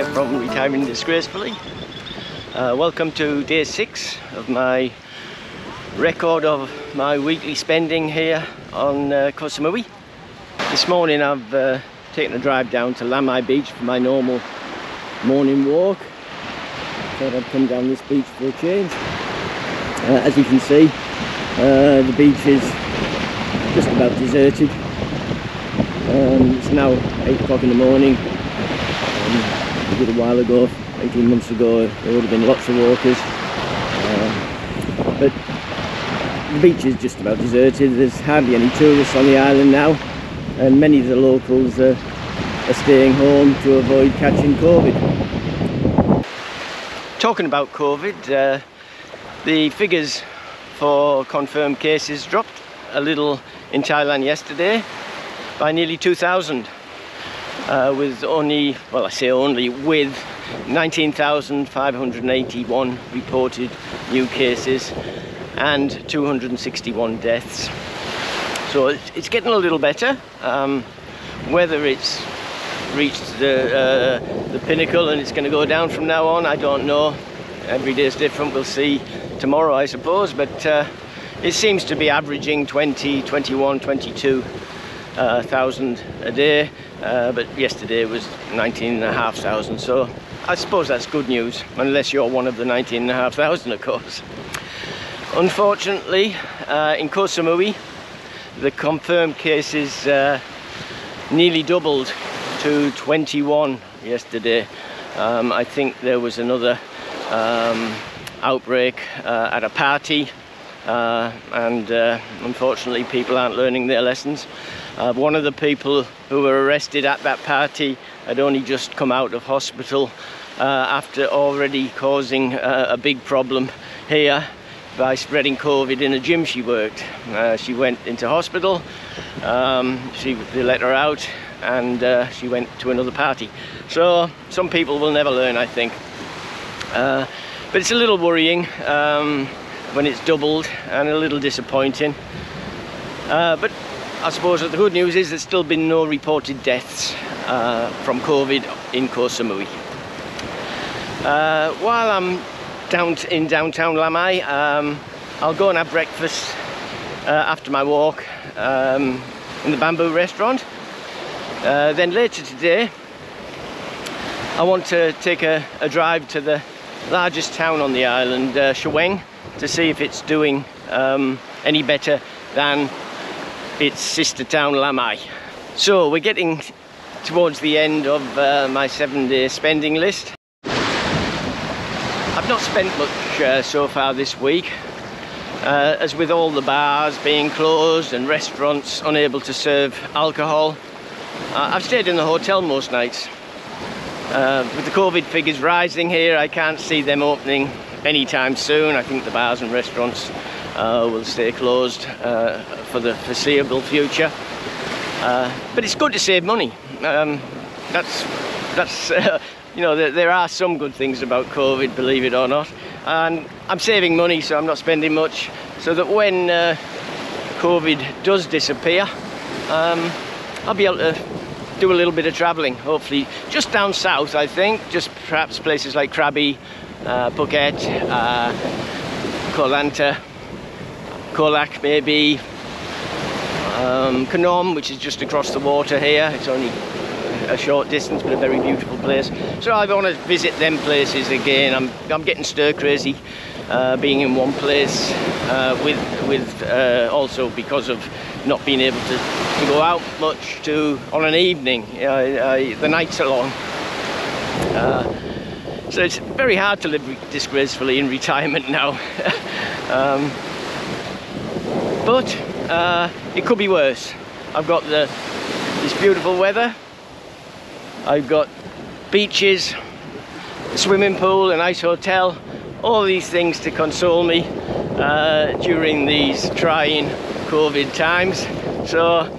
here from Retiring Disgracefully. Welcome to day 6 of my record of my weekly spending here on Koh Samui. This morning I've taken a drive down to Lamai Beach for my normal morning walk. Thought I'd come down this beach for a change. As you can see, the beach is just about deserted. It's now 8 o'clock in the morning. A little while ago, 18 months ago, there would have been lots of walkers. But the beach is just about deserted. There's hardly any tourists on the island now, and many of the locals are staying home to avoid catching COVID. Talking about COVID, the figures for confirmed cases dropped a little in Thailand yesterday by nearly 2,000, with only, well, I say only, with 19,581 reported new cases and 261 deaths. So it's getting a little better. Whether it's reached the pinnacle and it's going to go down from now on, I don't know. Every day is different. We'll see tomorrow, I suppose, but it seems to be averaging 20, 21, 22,000 a day, but yesterday was 19,500, so I suppose that's good news, unless you're one of the 19,500, of course. Unfortunately, in Koh Samui, the confirmed cases nearly doubled to 21 yesterday. I think there was another outbreak at a party, and unfortunately people aren't learning their lessons. One of the people who were arrested at that party had only just come out of hospital after already causing a big problem here by spreading COVID in a gym she worked. She went into hospital, they let her out, and she went to another party. So some people will never learn, I think. But it's a little worrying when it's doubled, and a little disappointing. But I suppose that the good news is there's still been no reported deaths from COVID in Koh Samui. While I'm in downtown Lamai, I'll go and have breakfast after my walk in the Bamboo restaurant. Then later today, I want to take a drive to the largest town on the island, Chaweng, to see if it's doing any better than its sister town Lamai. So we're getting towards the end of my 7-day spending list. I've not spent much so far this week, as with all the bars being closed and restaurants unable to serve alcohol. I've stayed in the hotel most nights. With the COVID figures rising here, I can't see them opening anytime soon. I think the bars and restaurants will stay closed for the foreseeable future. But it's good to save money. You know, there are some good things about COVID, believe it or not. And I'm saving money, so I'm not spending much, so that when COVID does disappear, I'll be able to do a little bit of travelling, hopefully just down south, I think, just perhaps places like Krabi, Phuket, Koh Lanta, Koh Lak maybe, Koh Nom, which is just across the water here. It's only a short distance, but a very beautiful place. So I want to visit them places again. I'm getting stir crazy being in one place, with also because of not being able to go out much on an evening. The nights are long. So it's very hard to live disgracefully in retirement now. But it could be worse. I've got this beautiful weather. I've got beaches, a swimming pool, a nice hotel, all these things to console me during these trying COVID times. So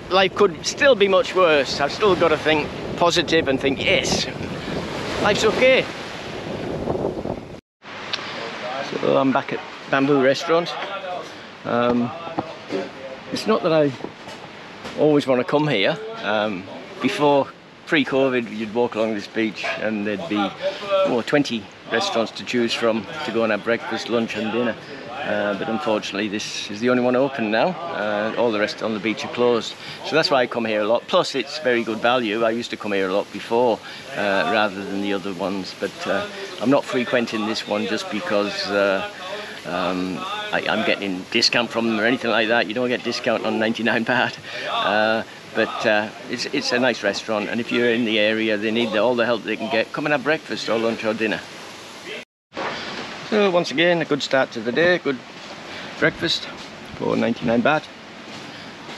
life could still be much worse. I've still got to think positive and think, yes, life's okay. So I'm back at Bamboo restaurant. It's not that I always want to come here. Before pre-COVID, you'd walk along this beach and there'd be 20 restaurants to choose from to go and have breakfast, lunch and dinner. But unfortunately this is the only one open now. All the rest on the beach are closed. So that's why I come here a lot. Plus it's very good value. I used to come here a lot before rather than the other ones. But I'm not frequenting this one just because I'm getting discount from them or anything like that. You don't get discount on 99 baht. But it's a nice restaurant, and if you're in the area, they need all the help they can get. Come and have breakfast or lunch or dinner. So once again, a good start to the day, good breakfast for 99 baht.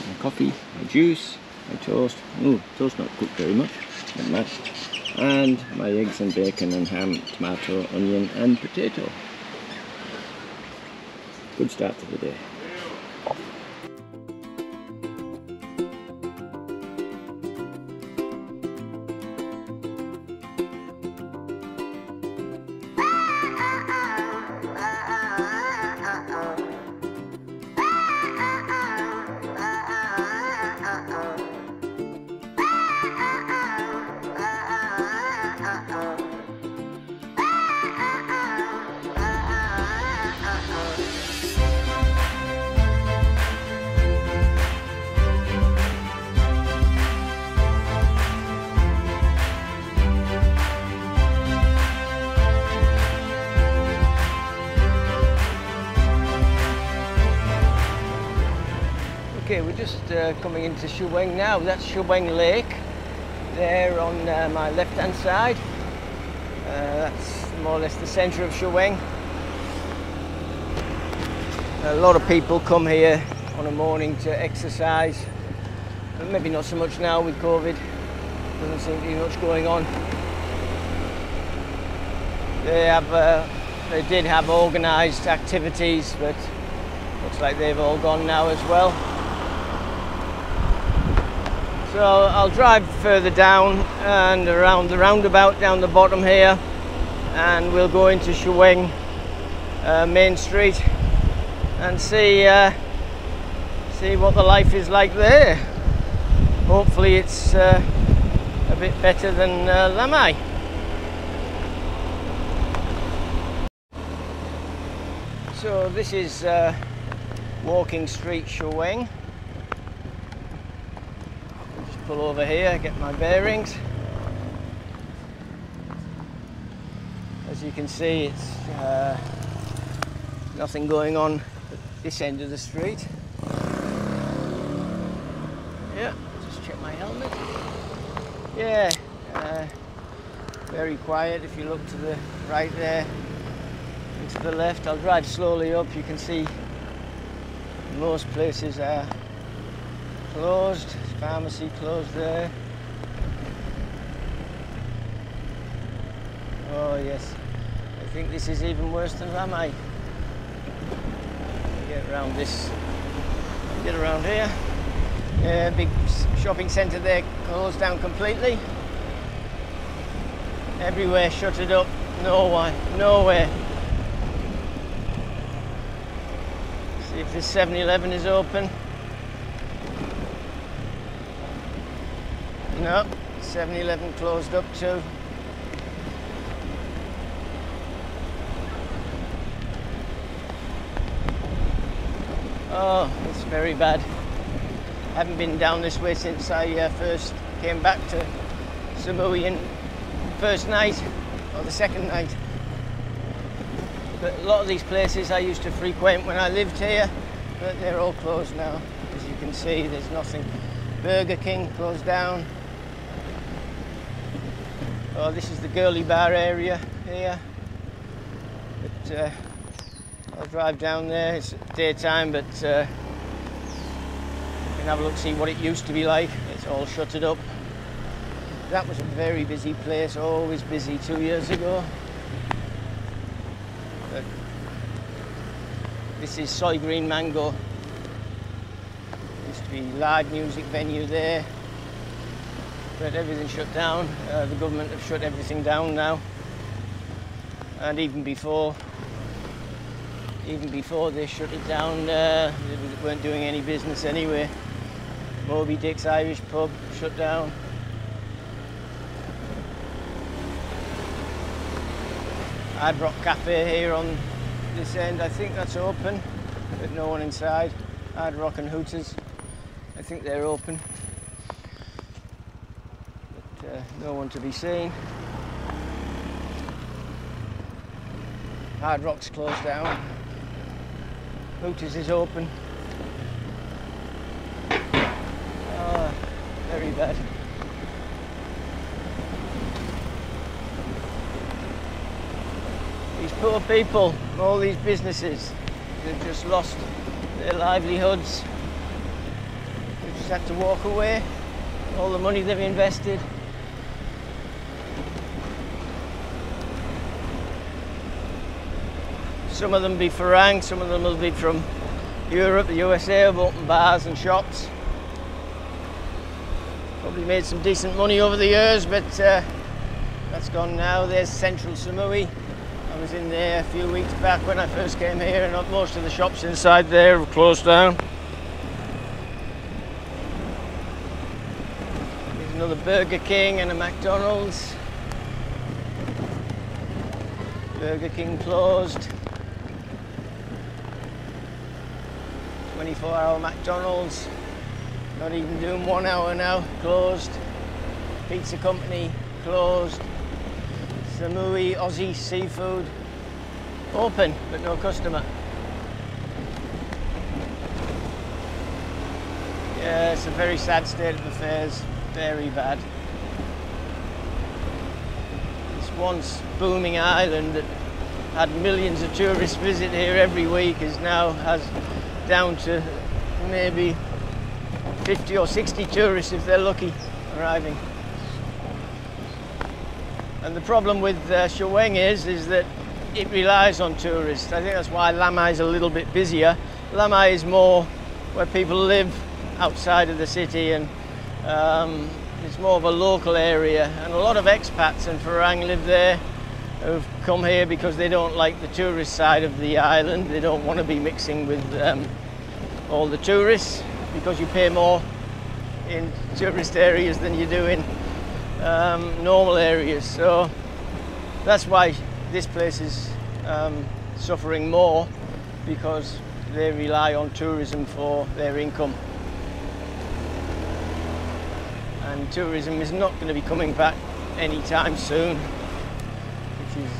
And coffee, a juice, my toast. Oh, toast not cooked very much, not much. And my eggs and bacon and ham, tomato, onion and potato. Good start to the day. Okay, we're just coming into Chaweng now. That's Chaweng Lake there on my left hand side. That's more or less the centre of Chaweng. A lot of people come here on a morning to exercise, but maybe not so much now with COVID. Doesn't seem to be much going on. They did have organised activities, but looks like they've all gone now as well. So I'll drive further down and around the roundabout down the bottom here, and we'll go into Chaweng Main Street and see what the life is like there. Hopefully it's a bit better than Lamai. So this is Walking Street Chaweng. Pull over here, get my bearings. As you can see, it's nothing going on at this end of the street. Yeah, just check my helmet. Yeah, very quiet. If you look to the right there and to the left, I'll drive slowly up. You can see most places are closed. Pharmacy closed there. Oh yes, I think this is even worse than Lamai. Get around this, get around here. Yeah, big shopping centre there closed down completely. Everywhere shuttered up, nowhere. See if this 7-Eleven is open. No, 7-Eleven closed up too. Oh, it's very bad. I haven't been down this way since I first came back to Samui in first night, or the second night. But a lot of these places I used to frequent when I lived here, but they're all closed now. As you can see, there's nothing. Burger King closed down. Oh, this is the girly bar area here. But I'll drive down there. It's daytime, but you can have a look, see what it used to be like. It's all shuttered up. That was a very busy place, always busy 2 years ago. But this is Soy Green Mango. Used to be a large music venue there, but everything shut down. The government have shut everything down now, and even before they shut it down, they weren't doing any business anyway. Moby Dick's Irish pub shut down. Hard Rock Cafe here on this end. I think that's open, but no one inside. Hard Rock and Hooters, I think they're open, but no one to be seen. Hard Rock's closed down. Hooters is open. Oh, very bad. These poor people, all these businesses, they've just lost their livelihoods. They've just had to walk away. All the money they've invested. Some of them be Farang, some of them will be from Europe, the USA, have opened bars and shops. Probably made some decent money over the years, but that's gone now. There's Central Samui. I was in there a few weeks back when I first came here, and most of the shops inside there have closed down. There's another Burger King and a McDonald's. Burger King closed. 24-hour McDonald's, not even doing 1 hour now, closed. Pizza Company closed. Samui Aussie Seafood open, but no customer. Yeah, it's a very sad state of affairs, very bad. This once booming island that had millions of tourists visit here every week is now down to maybe 50 or 60 tourists if they're lucky arriving. And the problem with Chaweng is that it relies on tourists. I think that's why Lamai is a little bit busier. Lamai is more where people live outside of the city, and it's more of a local area, and a lot of expats and Farang live there who've come here because they don't like the tourist side of the island. They don't want to be mixing with all the tourists, because you pay more in tourist areas than you do in normal areas. So that's why this place is suffering more, because they rely on tourism for their income, and tourism is not going to be coming back anytime soon, which is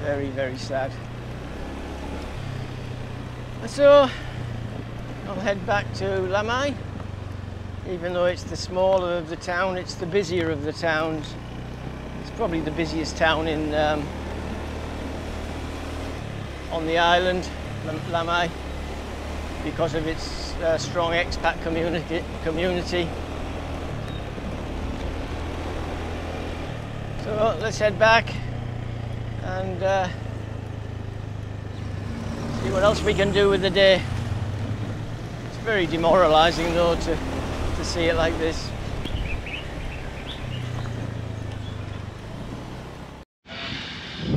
very, very sad. So I'll head back to Lamai. Even though it's the smaller of the town, it's the busier of the towns. It's probably the busiest town in on the island, Lamai, because of its strong expat community. So let's head back and see what else we can do with the day. It's very demoralising though to see it like this.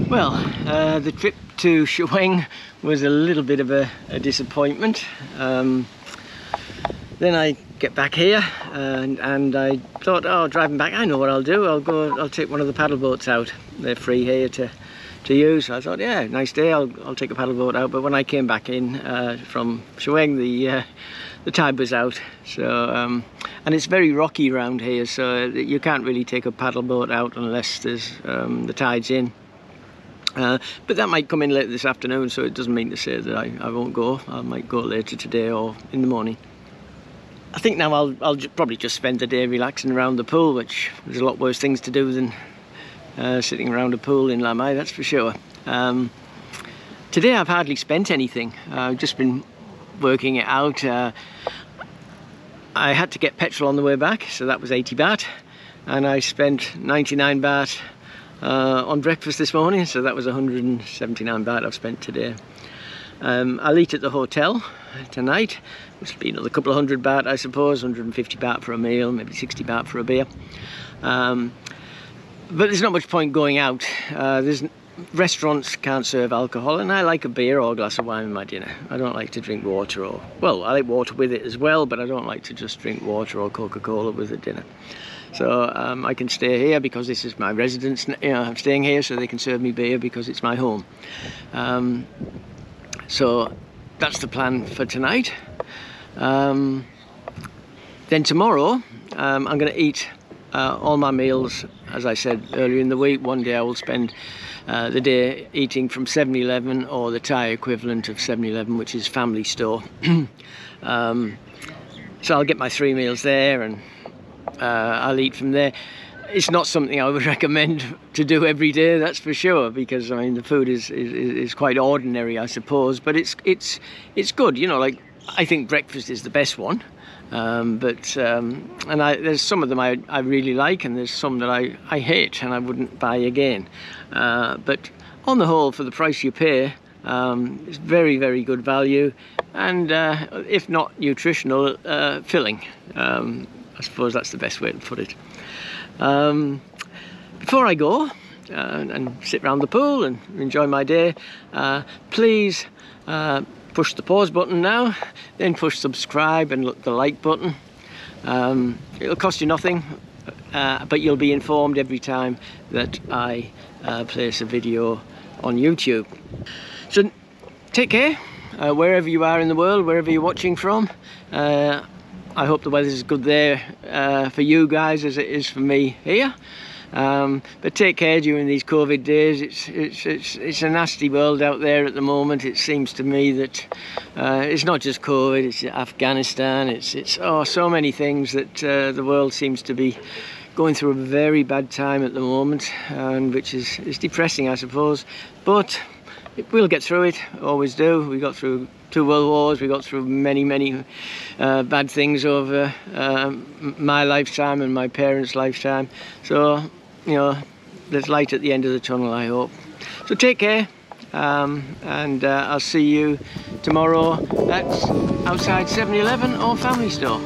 Well, the trip to Chaweng was a little bit of a disappointment. Then I get back here and I thought, oh, driving back, I know what I'll do. I'll take one of the paddle boats out. They're free here to use. So I thought, yeah, nice day, I'll take a paddle boat out. But when I came back in from Chaweng, the tide was out. So and it's very rocky around here, so you can't really take a paddle boat out unless there's the tide's in. But that might come in later this afternoon, so it doesn't mean to say that I won't go. I might go later today or in the morning. I think now I'll probably just spend the day relaxing around the pool, which there's a lot worse things to do than sitting around a pool in Lamai, that's for sure. Today I've hardly spent anything. I've just been working it out. I had to get petrol on the way back, so that was 80 baht, and I spent 99 baht on breakfast this morning, so that was 179 baht I've spent today. I'll eat at the hotel tonight, which will be another couple of 100 baht I suppose, 150 baht for a meal, maybe 60 baht for a beer. But there's not much point going out. Restaurants can't serve alcohol, and I like a beer or a glass of wine with my dinner. I don't like to drink water, or, well, I like water with it as well, but I don't like to just drink water or Coca-Cola with the dinner. So I can stay here because this is my residence. You know, I'm staying here so they can serve me beer because it's my home. So that's the plan for tonight. Then tomorrow I'm going to eat all my meals, as I said earlier in the week. One day I will spend the day eating from 7-Eleven, or the Thai equivalent of 7-Eleven, which is family store. So I'll get my 3 meals there, and I'll eat from there. It's not something I would recommend to do every day, that's for sure, because I mean the food is quite ordinary, I suppose, but it's good. You know, like, I think breakfast is the best one, there's some of them I really like, and there's some that I hate and I wouldn't buy again. But on the whole, for the price you pay, it's very, very good value, and if not nutritional, filling. I suppose that's the best way to put it. Before I go and sit around the pool and enjoy my day, please push the pause button now, then push subscribe and the like button. It'll cost you nothing, but you'll be informed every time that I place a video on YouTube. So take care, wherever you are in the world, wherever you're watching from. I hope the weather's good there for you guys as it is for me here. But take care during these COVID days. It's a nasty world out there at the moment. It seems to me that it's not just COVID, it's Afghanistan, it's so many things that the world seems to be going through a very bad time at the moment, and which is depressing, I suppose. But we'll get through it, always do. We got through 2 world wars, we got through many bad things over my lifetime and my parents' lifetime. So, you know, there's light at the end of the tunnel, I hope. So take care, and I'll see you tomorrow at outside 7-Eleven or family store.